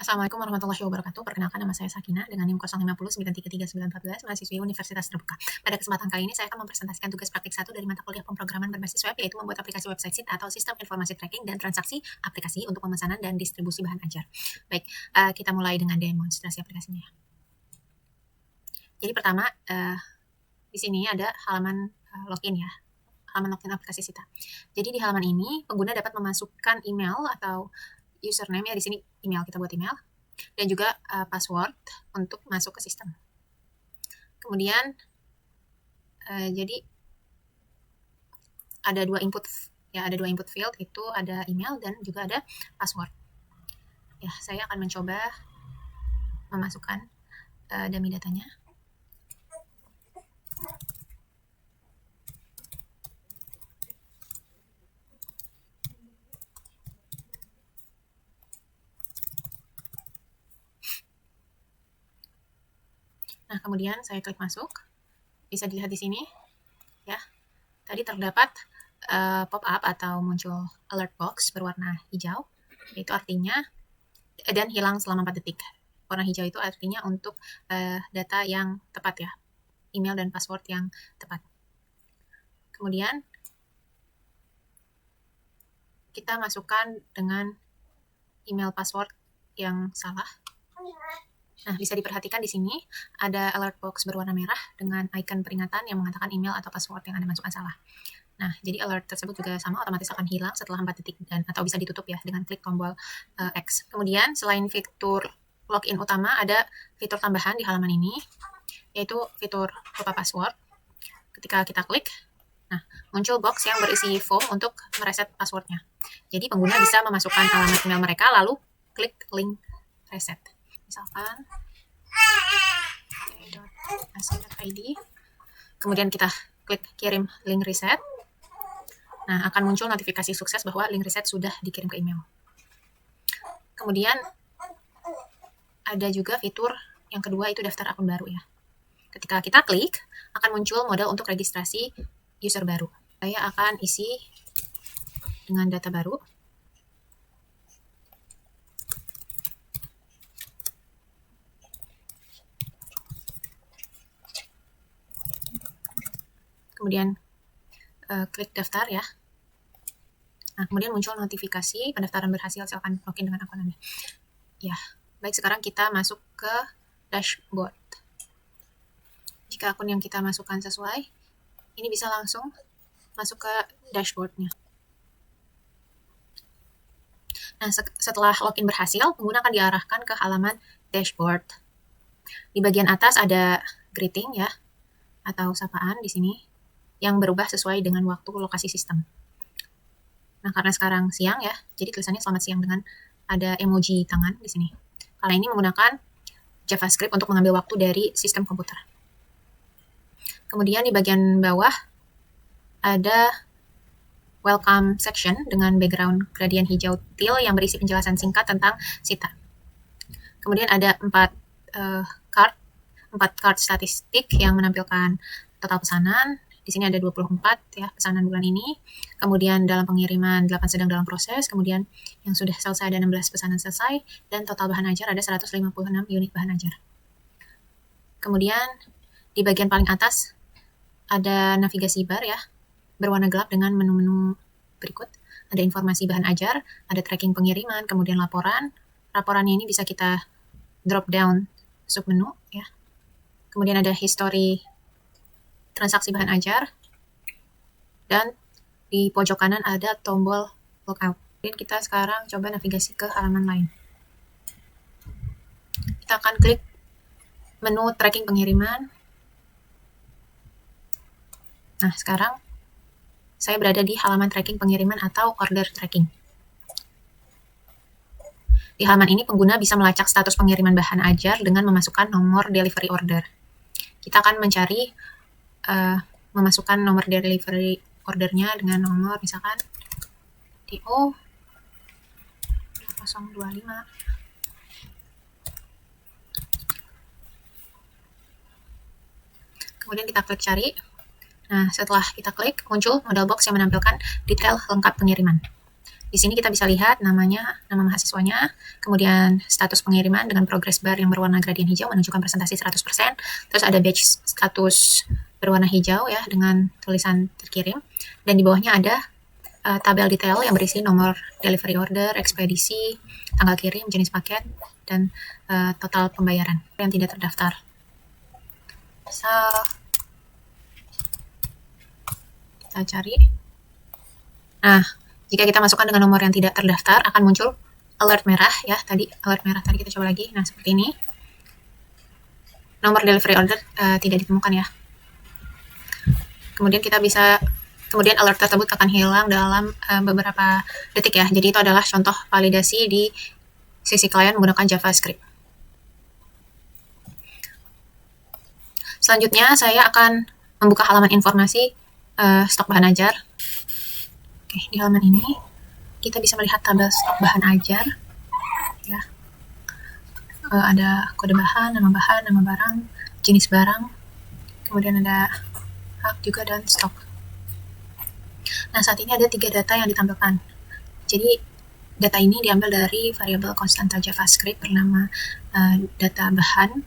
Assalamualaikum warahmatullahi wabarakatuh. Perkenalkan, nama saya Sakinah dengan NIM 050933914, mahasiswi Universitas Terbuka. Pada kesempatan kali ini saya akan mempresentasikan tugas praktik 1 dari mata kuliah pemrograman berbasis web, yaitu membuat aplikasi website sheet atau sistem informasi tracking dan transaksi aplikasi untuk pemesanan dan distribusi bahan ajar. Baik, kita mulai dengan demonstrasi aplikasinya. Jadi pertama, di sini ada halaman login ya, halaman login aplikasi Sita. Jadi di halaman ini pengguna dapat memasukkan email atau username ya, di sini email, kita buat email, dan juga password untuk masuk ke sistem. Kemudian jadi ada dua input field, itu ada email dan juga ada password. Ya, saya akan mencoba memasukkan dummy datanya. Nah, kemudian saya klik masuk. Bisa dilihat di sini, ya. Tadi terdapat pop-up atau muncul alert box berwarna hijau, itu artinya dan hilang selama 4 detik. Warna hijau itu artinya untuk data yang tepat ya, email dan password yang tepat. Kemudian kita masukkan dengan email password yang salah. Nah, bisa diperhatikan di sini ada alert box berwarna merah dengan icon peringatan yang mengatakan email atau password yang Anda masukkan salah. Nah, jadi alert tersebut juga sama, otomatis akan hilang setelah 4 detik atau bisa ditutup ya dengan klik tombol X. Kemudian selain fitur login utama, ada fitur tambahan di halaman ini, yaitu fitur lupa password. Ketika kita klik, nah, muncul box yang berisi form untuk mereset passwordnya. Jadi pengguna bisa memasukkan alamat email mereka, lalu klik link reset. Misalkan t.ac.id, kemudian kita klik kirim link reset. Nah, akan muncul notifikasi sukses bahwa link reset sudah dikirim ke email. Kemudian ada juga fitur yang kedua, itu daftar akun baru ya. Ketika kita klik, akan muncul modal untuk registrasi user baru. Saya akan isi dengan data baru. Kemudian klik daftar ya. Nah, kemudian muncul notifikasi pendaftaran berhasil, silakan login dengan akun Anda. Ya, baik, sekarang kita masuk ke dashboard. Jika akun yang kita masukkan sesuai, ini bisa langsung masuk ke dashboardnya. Nah, setelah login berhasil, pengguna akan diarahkan ke halaman dashboard. Di bagian atas ada greeting ya, atau sapaan di sini, yang berubah sesuai dengan waktu lokasi sistem. Nah, karena sekarang siang ya, jadi tulisannya selamat siang dengan ada emoji tangan di sini. Karena ini menggunakan JavaScript untuk mengambil waktu dari sistem komputer. Kemudian di bagian bawah ada welcome section dengan background gradient hijau teal yang berisi penjelasan singkat tentang Sita. Kemudian ada 4 card statistik yang menampilkan total pesanan. Di sini ada 24 ya pesanan bulan ini. Kemudian dalam pengiriman 8 sedang dalam proses. Kemudian yang sudah selesai ada 16 pesanan selesai. Dan total bahan ajar ada 156 unit bahan ajar. Kemudian di bagian paling atas ada navigasi bar ya, berwarna gelap dengan menu-menu berikut. Ada informasi bahan ajar, ada tracking pengiriman, kemudian laporan. Laporannya ini bisa kita drop down submenu ya. Kemudian ada history transaksi bahan ajar, dan di pojok kanan ada tombol logout. Dan kita sekarang coba navigasi ke halaman lain. Kita akan klik menu tracking pengiriman. Nah, sekarang saya berada di halaman tracking pengiriman atau order tracking. Di halaman ini pengguna bisa melacak status pengiriman bahan ajar dengan memasukkan nomor delivery order. Kita akan mencari memasukkan nomor delivery ordernya dengan nomor misalkan DO 025. Kemudian kita klik cari. Nah, setelah kita klik, muncul modal box yang menampilkan detail lengkap pengiriman. Di sini kita bisa lihat namanya, nama mahasiswanya, kemudian status pengiriman dengan progress bar yang berwarna gradien hijau menunjukkan presentasi 100%, terus ada batch status berwarna hijau ya dengan tulisan terkirim, dan di bawahnya ada tabel detail yang berisi nomor delivery order, ekspedisi, tanggal kirim, jenis paket, dan total pembayaran yang tidak terdaftar. So, kita cari. Nah, jika kita masukkan dengan nomor yang tidak terdaftar, akan muncul alert merah ya. Alert merah tadi kita coba lagi. Nah, seperti ini. Nomor delivery order tidak ditemukan ya. Kemudian kemudian alert tersebut akan hilang dalam beberapa detik ya. Jadi itu adalah contoh validasi di sisi klien menggunakan JavaScript. Selanjutnya saya akan membuka halaman informasi stok bahan ajar. Oke, di halaman ini kita bisa melihat tabel stok bahan ajar. Ya, ada kode bahan, nama barang, jenis barang, kemudian ada hak juga dan stok. Nah, saat ini ada 3 data yang ditampilkan. Jadi data ini diambil dari variabel konstanta JavaScript bernama data bahan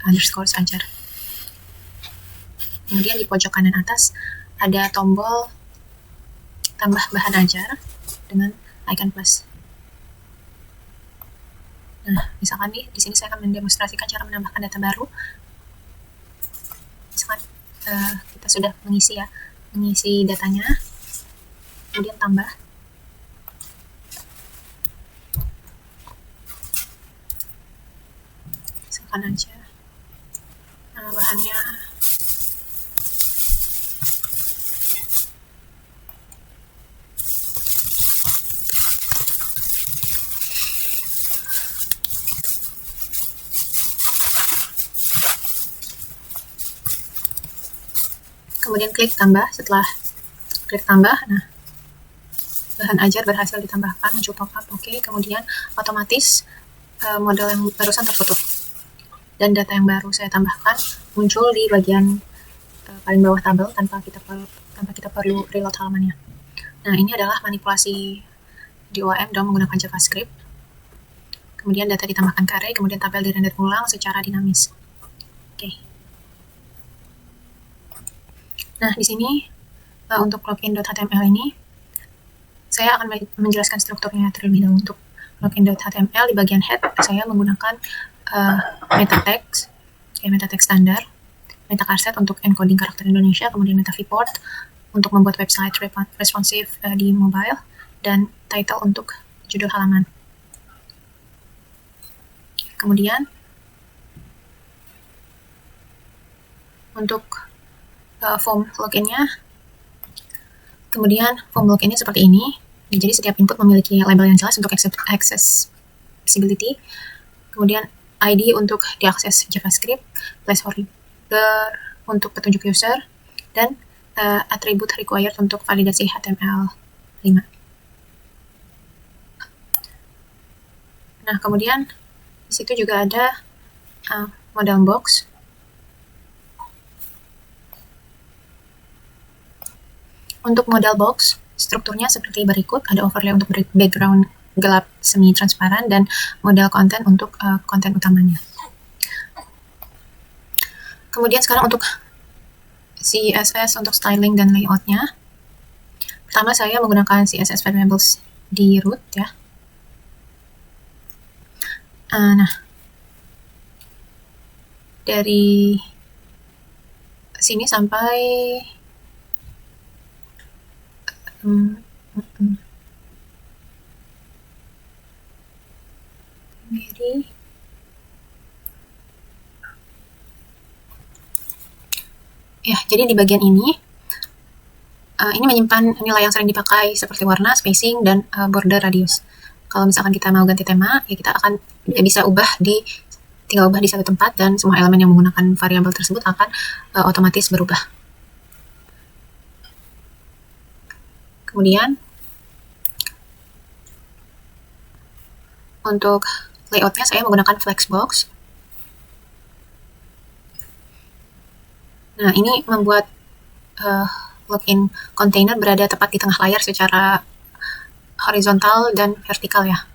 underscore ajar. Kemudian di pojok kanan atas ada tombol tambah bahan ajar dengan icon plus. Nah, misalkan nih di sini saya akan mendemonstrasikan cara menambahkan data baru. Misalkan kita sudah mengisi datanya, kemudian tambah. Misalkan aja nama bahannya kemudian klik tambah. Setelah klik tambah, nah bahan ajar berhasil ditambahkan, muncul pop-up. Oke, kemudian otomatis model yang barusan tertutup dan data yang baru saya tambahkan muncul di bagian paling bawah tabel tanpa kita perlu reload halamannya. Nah, ini adalah manipulasi di OAM DOM menggunakan JavaScript. Kemudian data ditambahkan ke array, kemudian tabel dirender ulang secara dinamis. Oke. Nah, di sini untuk login.html ini saya akan menjelaskan strukturnya terlebih dahulu. Untuk login.html di bagian head saya menggunakan meta text standar, meta charset untuk encoding karakter Indonesia, kemudian meta viewport untuk membuat website responsif di mobile, dan title untuk judul halaman. Kemudian untuk form loginnya, kemudian form loginnya seperti ini. Jadi setiap input memiliki label yang jelas untuk accessibility, kemudian ID untuk diakses JavaScript, placeholder untuk petunjuk user, dan atribut required untuk validasi HTML5. Nah, kemudian di situ juga ada modal box. Untuk modal box, strukturnya seperti berikut. Ada overlay untuk background gelap semi transparan dan modal konten untuk konten utamanya. Kemudian sekarang untuk CSS untuk styling dan layoutnya. Pertama saya menggunakan CSS variables di root ya. Nah, dari sini sampai ya, jadi di bagian ini menyimpan nilai yang sering dipakai seperti warna, spacing, dan border radius. Kalau misalkan kita mau ganti tema, ya kita akan tinggal ubah di satu tempat, dan semua elemen yang menggunakan variabel tersebut akan otomatis berubah. Kemudian untuk layoutnya saya menggunakan flexbox. Nah, ini membuat login container berada tepat di tengah layar secara horizontal dan vertikal ya.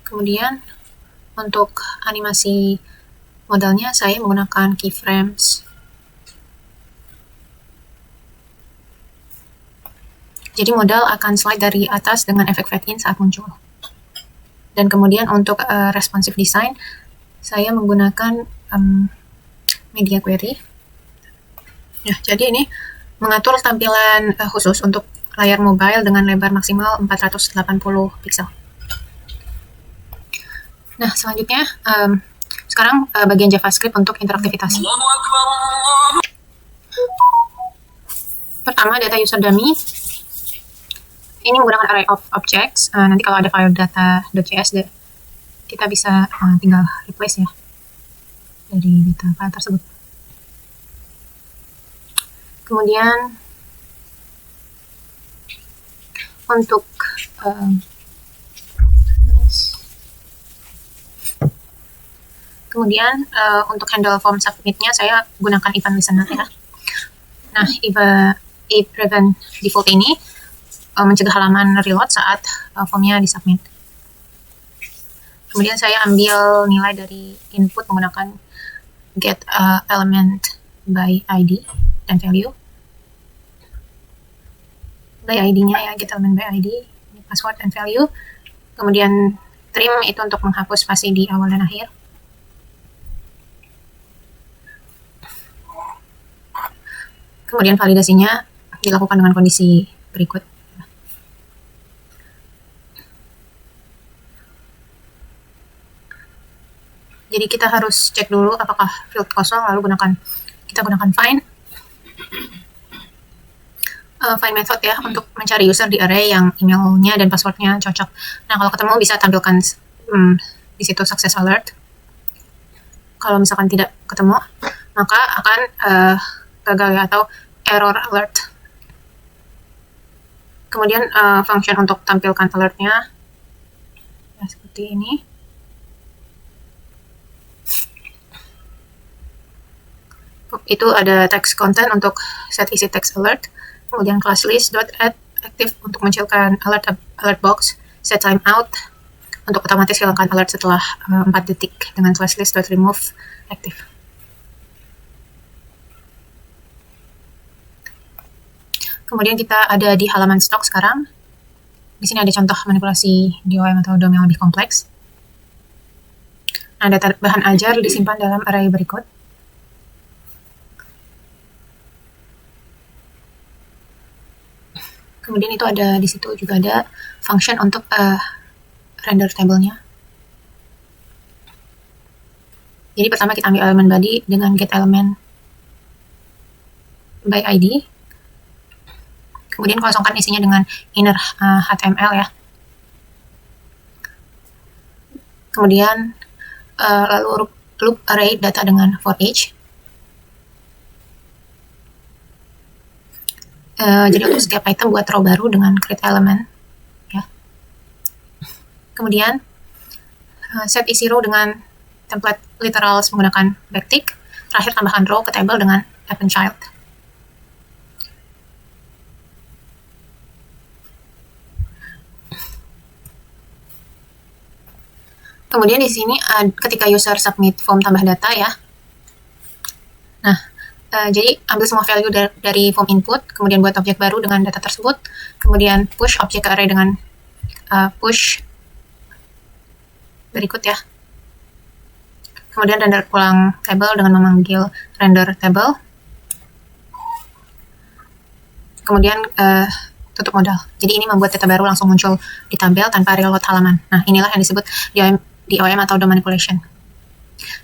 Kemudian untuk animasi modelnya saya menggunakan keyframes. Jadi model akan slide dari atas dengan efek fade in saat muncul. Dan kemudian untuk responsive design, saya menggunakan media query. Ya, jadi ini mengatur tampilan khusus untuk layar mobile dengan lebar maksimal 480 pixel. Nah, selanjutnya sekarang bagian JavaScript untuk interaktivitas. Pertama, data user dummy. Ini menggunakan array of objects. Nanti kalau ada file data.js, kita bisa tinggal replace ya dari data file tersebut. Kemudian untuk untuk handle form submit-nya saya gunakan event listener ya. Nah, prevent default ini mencegah halaman reload saat formnya disubmit. Kemudian saya ambil nilai dari input menggunakan get element by ID dan value. By ID-nya ya, get element by ID, password and value. Kemudian trim itu untuk menghapus spasi di awal dan akhir. Kemudian validasinya dilakukan dengan kondisi berikut. Jadi kita harus cek dulu apakah field kosong, lalu kita gunakan find. Find method ya untuk mencari user di array yang emailnya dan passwordnya cocok. Nah, kalau ketemu bisa tampilkan di situ success alert. Kalau misalkan tidak ketemu, maka akan gagal ya, atau error alert. Kemudian function untuk tampilkan alertnya ya, seperti ini. Itu ada text content untuk set isi text alert. Kemudian class list.add active untuk munculkan alert box. Set timeout untuk otomatis hilangkan alert setelah 4 detik dengan class list.remove active. Kemudian kita ada di halaman stok sekarang. Di sini ada contoh manipulasi DOM atau DOM yang lebih kompleks. Nah, data bahan ajar disimpan dalam array berikut. Kemudian itu ada di situ juga ada function untuk render table-nya. Jadi pertama kita ambil elemen body dengan get element by ID. Kemudian kosongkan isinya dengan inner HTML ya. Kemudian lalu loop array data dengan for each. Jadi untuk setiap item buat row baru dengan create element ya. Kemudian set isi row dengan template literals menggunakan backtick. Terakhir tambahkan row ke table dengan append child. Kemudian di sini ketika user submit form tambah data ya. Nah, jadi ambil semua value dari form input, kemudian buat objek baru dengan data tersebut, kemudian push objek ke array dengan push berikut ya. Kemudian render ulang table dengan memanggil render table. Kemudian tutup modal. Jadi ini membuat data baru langsung muncul di tabel tanpa reload halaman. Nah, inilah yang disebut DOM atau DOM manipulation.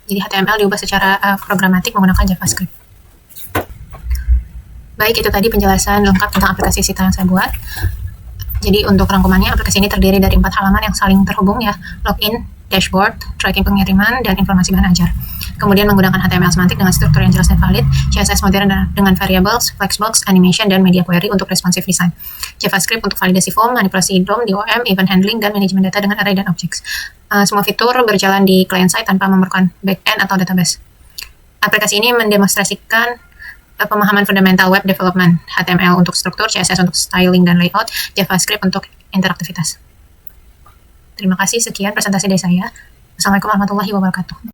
Jadi HTML diubah secara programatik menggunakan JavaScript. Baik, itu tadi penjelasan lengkap tentang aplikasi Sita yang saya buat. Jadi untuk rangkumannya, aplikasi ini terdiri dari 4 halaman yang saling terhubung ya. Login, dashboard, tracking pengiriman, dan informasi bahan ajar. Kemudian menggunakan HTML semantik dengan struktur yang jelas dan valid, CSS modern dengan variables, flexbox, animation, dan media query untuk responsive design. JavaScript untuk validasi form, manipulasi DOM, DOM, event handling, dan manajemen data dengan array dan objects. Semua fitur berjalan di client-side tanpa memerlukan back-end atau database. Aplikasi ini mendemonstrasikan pemahaman fundamental web development, HTML untuk struktur, CSS untuk styling dan layout, JavaScript untuk interaktivitas. Terima kasih, sekian presentasi dari saya. Assalamualaikum warahmatullahi wabarakatuh.